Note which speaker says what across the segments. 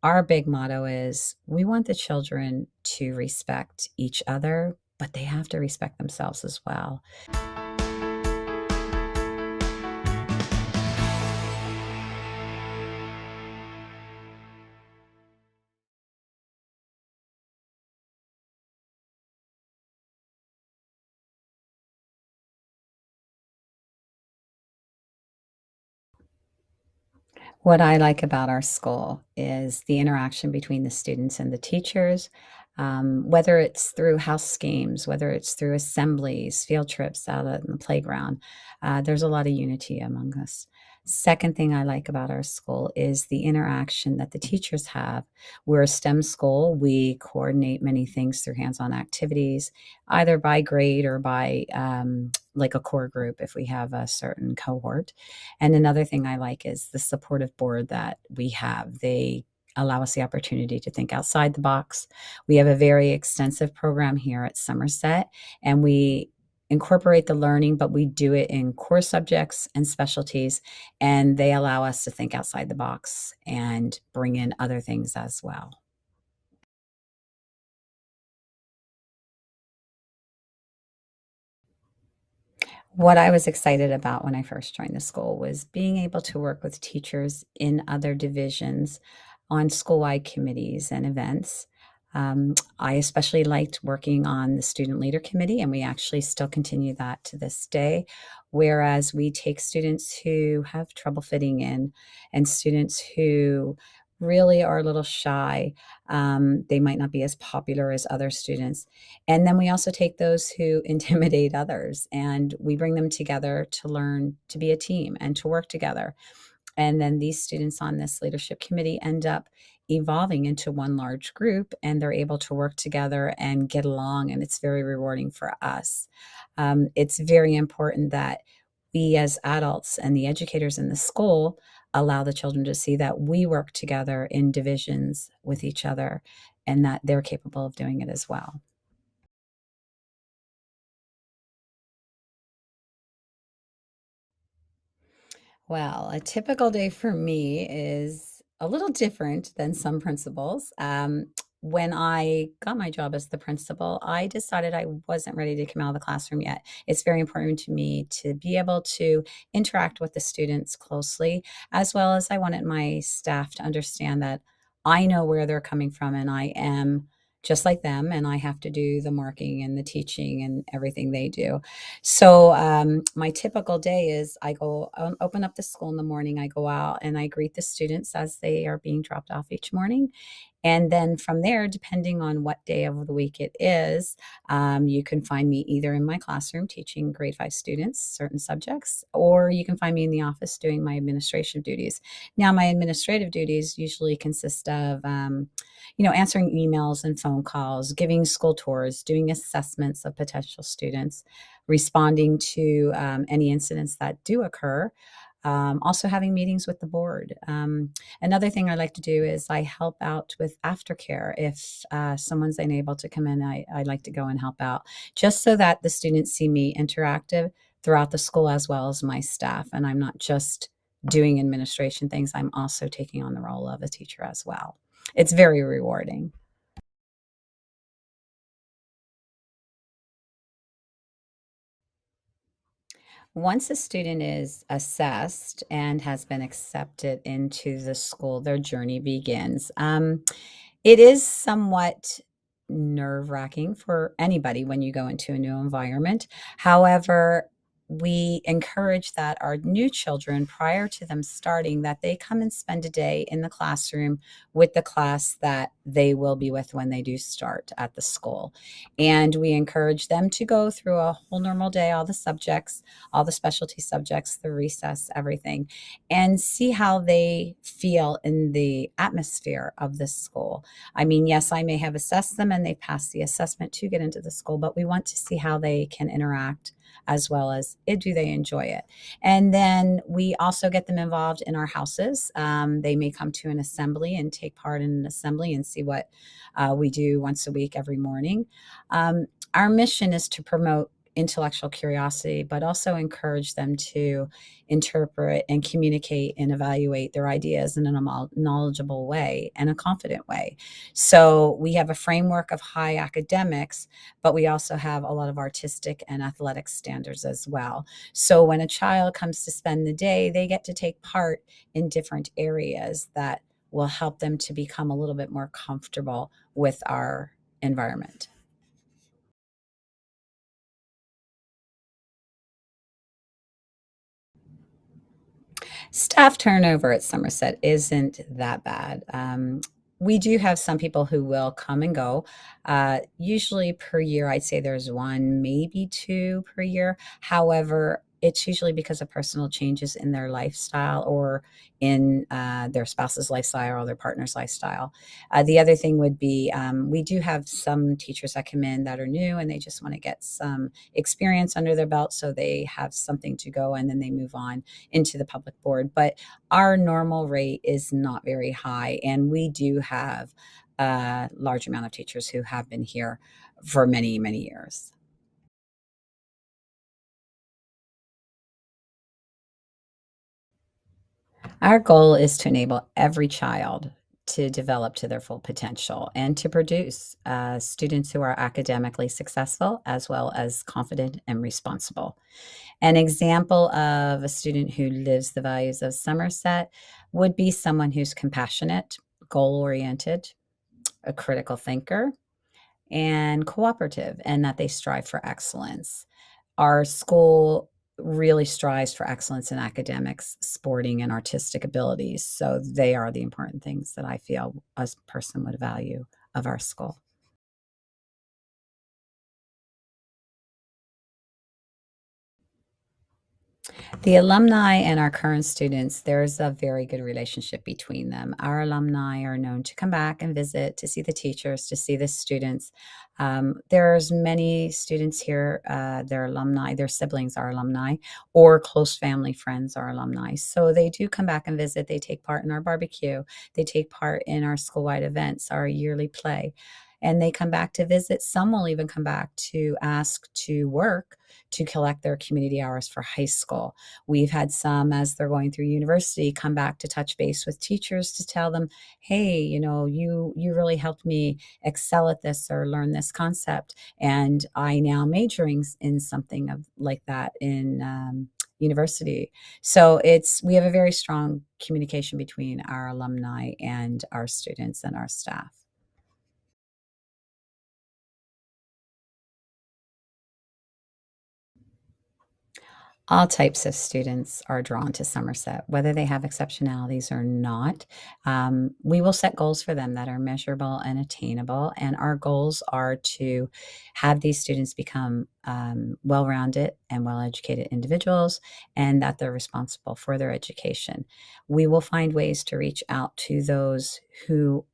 Speaker 1: Our big motto is we want the children to respect each other, but they have to respect themselves as well. What I like about our school is the interaction between the students and the teachers, whether it's through house games, whether it's through assemblies, field trips out on the playground. There's a lot of unity among us. Second thing I like about our school is the interaction that the teachers have. We're a STEM school. We coordinate many things through hands on activities, either by grade or by like a core group if we have a certain cohort. And another thing I like is the supportive board that we have. They allow us the opportunity to think outside the box. We have a very extensive program here at Somerset, and we incorporate the learning, but we do it in core subjects and specialties, and they allow us to think outside the box and bring in other things as well. What I was excited about when I first joined the school was being able to work with teachers in other divisions on school-wide committees and events. I especially liked working on the student leader committee, and we actually still continue that to this day. Whereas we take students who have trouble fitting in and students who really are a little shy. They might not be as popular as other students, and then we also take those who intimidate others and we bring them together to learn to be a team and to work together. And then these students on this leadership committee end up evolving into one large group and they're able to work together and get along. And it's very rewarding for us. It's very important that we as adults and the educators in the school allow the children to see that we work together in divisions with each other and that they're capable of doing it as well. Well, a typical day for me is a little different than some principals. When I got my job as the principal, I decided I wasn't ready to come out of the classroom yet. It's very important to me to be able to interact with the students closely, as well as I wanted my staff to understand that I know where they're coming from and I am just like them and I have to do the marking and the teaching and everything they do. So, my typical day is I go open up the school in the morning. I go out and I greet the students as they are being dropped off each morning. And then from there, depending on what day of the week it is, you can find me either in my classroom teaching grade 5 students certain subjects, or you can find me in the office doing my administrative duties. Now, my administrative duties usually consist of, answering emails and phone calls, giving school tours, doing assessments of potential students, responding to any incidents that do occur. Also having meetings with the board. Another thing I like to do is I help out with aftercare. If someone's unable to come in, I like to go and help out just so that the students see me interactive throughout the school as well as my staff. And I'm not just doing administration things, I'm also taking on the role of a teacher as well. It's very rewarding. Once a student is assessed and has been accepted into the school, their journey begins. It is somewhat nerve-wracking for anybody when you go into a new environment. However, we encourage that our new children, prior to them starting, that they come and spend a day in the classroom with the class that they will be with when they do start at the school. And we encourage them to go through a whole normal day, all the subjects, all the specialty subjects, the recess, everything, and see how they feel in the atmosphere of this school. I mean, yes, I may have assessed them and they passed the assessment to get into the school, but we want to see how they can interact as well as do they enjoy it. And then we also get them involved in our houses. They may come to an assembly and take part in an assembly and see what we do once a week every morning. Our mission is to promote intellectual curiosity, but also encourage them to interpret and communicate and evaluate their ideas in a knowledgeable way and a confident way. So we have a framework of high academics, but we also have a lot of artistic and athletic standards as well. So when a child comes to spend the day, they get to take part in different areas that will help them to become a little bit more comfortable with our environment. Staff turnover at Somerset isn't that bad. We do have some people who will come and go. Usually per year, I'd say there's one, maybe two per year. However, it's usually because of personal changes in their lifestyle or in their spouse's lifestyle or their partner's lifestyle. The other thing would be we do have some teachers that come in that are new and they just want to get some experience under their belt so they have something to go and then they move on into the public board. But our normal rate is not very high, and we do have a large amount of teachers who have been here for many, many years. Our goal is to enable every child to develop to their full potential and to produce students who are academically successful as well as confident and responsible. An example of a student who lives the values of Somerset would be someone who's compassionate, goal oriented, a critical thinker, and cooperative, and that they strive for excellence. Our school really strives for excellence in academics, sporting, and artistic abilities. So they are the important things that I feel a person would value of our school. The alumni and our current students, there's a very good relationship between them. Our alumni are known to come back and visit, to see the teachers, to see the students. There's many students here, their alumni, their siblings are alumni, or close family friends are alumni. So they do come back and visit. They take part in our barbecue. They take part in our school-wide events, our yearly play. And they come back to visit. Some will even come back to ask to work to collect their community hours for high school. We've had some as they're going through university come back to touch base with teachers to tell them, "Hey, you really helped me excel at this or learn this concept, and I now majoring in something of like that in university." So we have a very strong communication between our alumni and our students and our staff. All types of students are drawn to Somerset, whether they have exceptionalities or not. We will set goals for them that are measurable and attainable. And our goals are to have these students become well rounded and well educated individuals and that they're responsible for their education. We will find ways to reach out to those who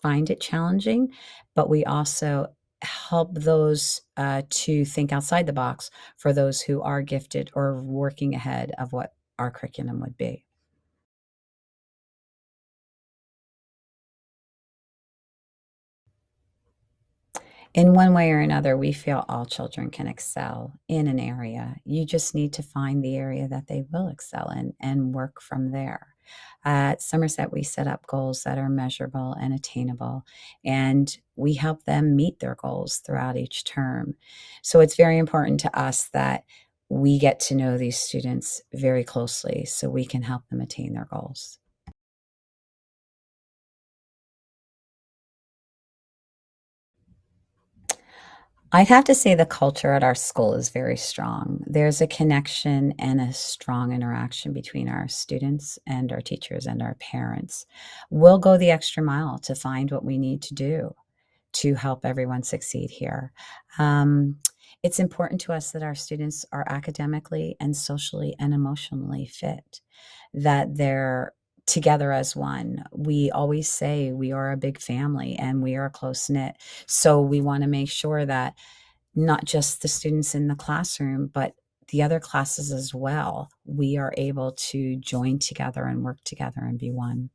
Speaker 1: find it challenging, but we also help those to think outside the box for those who are gifted or working ahead of what our curriculum would be. In one way or another, we feel all children can excel in an area. You just need to find the area that they will excel in and work from there. At Somerset, we set up goals that are measurable and attainable, and we help them meet their goals throughout each term. So it's very important to us that we get to know these students very closely so we can help them attain their goals. I'd have to say the culture at our school is very strong. There's a connection and a strong interaction between our students and our teachers and our parents. We'll go the extra mile to find what we need to do to help everyone succeed here. Um, it's important to us that our students are academically and socially and emotionally fit, that they're together as one. We always say we are a big family and we are close knit. So we want to make sure that not just the students in the classroom, but the other classes as well, we are able to join together and work together and be one.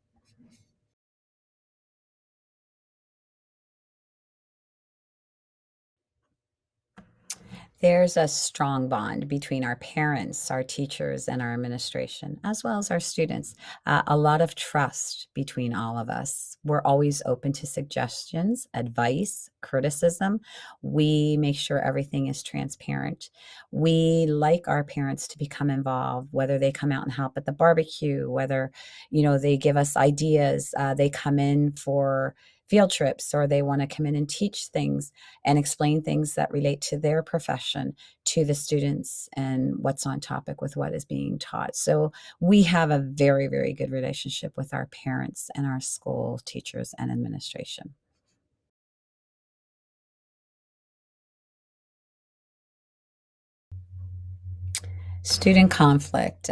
Speaker 1: There's a strong bond between our parents, our teachers, and our administration, as well as our students. A lot of trust between all of us. We're always open to suggestions, advice, criticism. We make sure everything is transparent. We like our parents to become involved, whether they come out and help at the barbecue, whether, they give us ideas, they come in for field trips, or they want to come in and teach things and explain things that relate to their profession to the students and what's on topic with what is being taught. So we have a very, very good relationship with our parents and our school teachers and administration. Student conflict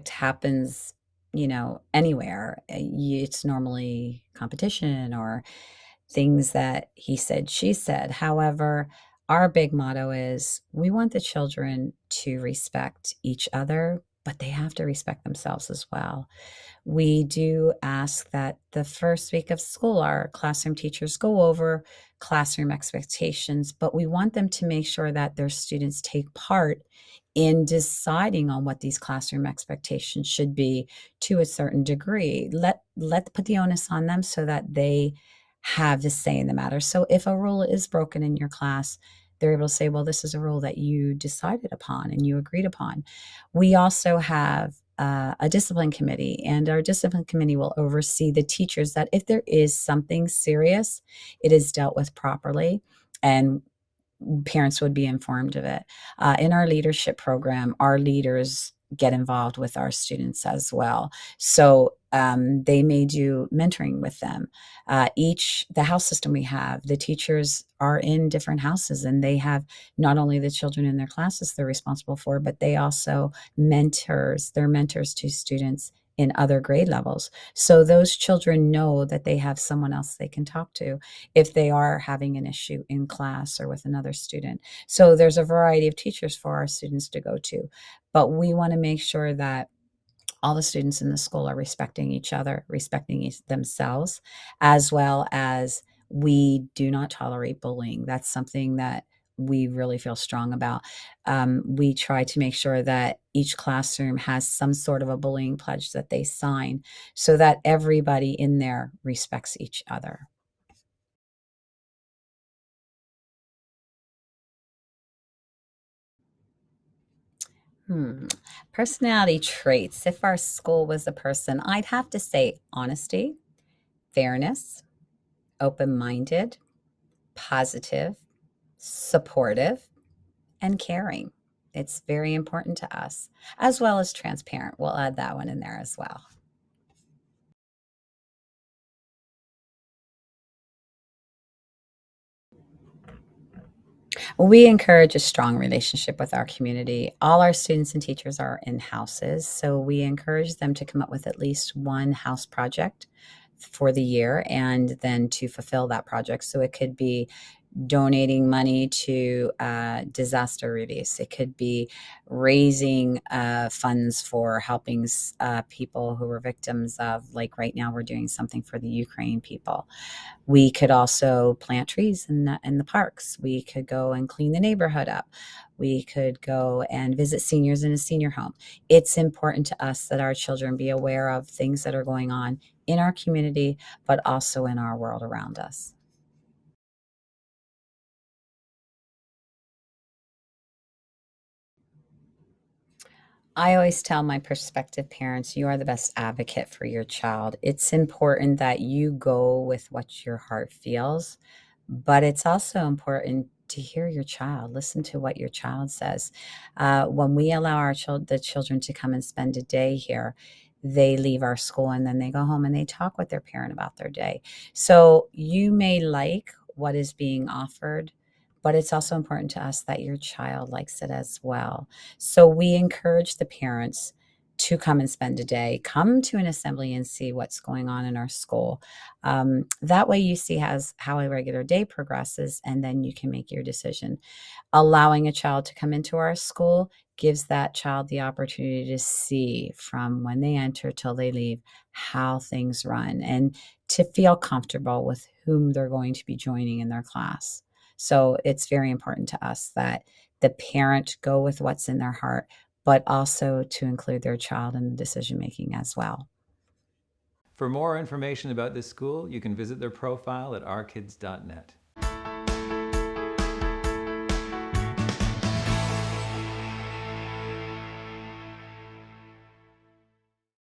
Speaker 1: happens, anywhere. It's normally competition or things that he said, she said. However, our big motto is we want the children to respect each other, but they have to respect themselves as well. We do ask that the first week of school, our classroom teachers go over classroom expectations, but we want them to make sure that their students take part in deciding on what these classroom expectations should be to a certain degree. Let put the onus on them so that they have the say in the matter. So if a rule is broken in your class, they're able to say, well, this is a rule that you decided upon and you agreed upon. We also have a discipline committee, and our discipline committee will oversee the teachers that if there is something serious, it is dealt with properly. And parents would be informed of it. In our leadership program, our leaders get involved with our students as well. So they may do mentoring with them. The house system we have, the teachers are in different houses, and they have not only the children in their classes they're responsible for, but they also they're mentors to students in other grade levels. So those children know that they have someone else they can talk to if they are having an issue in class or with another student. So there's a variety of teachers for our students to go to. But we want to make sure that all the students in the school are respecting each other, respecting themselves, as well as we do not tolerate bullying. That's something that we really feel strong about. We try to make sure that each classroom has some sort of a bullying pledge that they sign so that everybody in there respects each other. Hmm. Personality traits. If our school was a person, I'd have to say honesty, fairness, open minded, positive, supportive, and caring. It's very important to us, as well as transparent. We'll add that one in there as well. We encourage a strong relationship with our community. All our students and teachers are in houses, so we encourage them to come up with at least one house project for the year and then to fulfill that project. So it could be donating money to disaster relief. It could be raising funds for helping people who were victims of, like right now, we're doing something for the Ukraine people. We could also plant trees in the parks. We could go and clean the neighborhood up. We could go and visit seniors in a senior home. It's important to us that our children be aware of things that are going on in our community, but also in our world around us. I always tell my prospective parents, you are the best advocate for your child. It's important that you go with what your heart feels, but it's also important to hear your child, listen to what your child says. When we allow the children to come and spend a day here, they leave our school and then they go home and they talk with their parent about their day. So you may like what is being offered, but it's also important to us that your child likes it as well. So we encourage the parents to come and spend a day, come to an assembly and see what's going on in our school. That way you see how a regular day progresses, and then you can make your decision. Allowing a child to come into our school gives that child the opportunity to see from when they enter till they leave how things run and to feel comfortable with whom they're going to be joining in their class. So it's very important to us that the parent go with what's in their heart, but also to include their child in the decision making as well.
Speaker 2: For more information about this school, you can visit their profile at ourkids.net.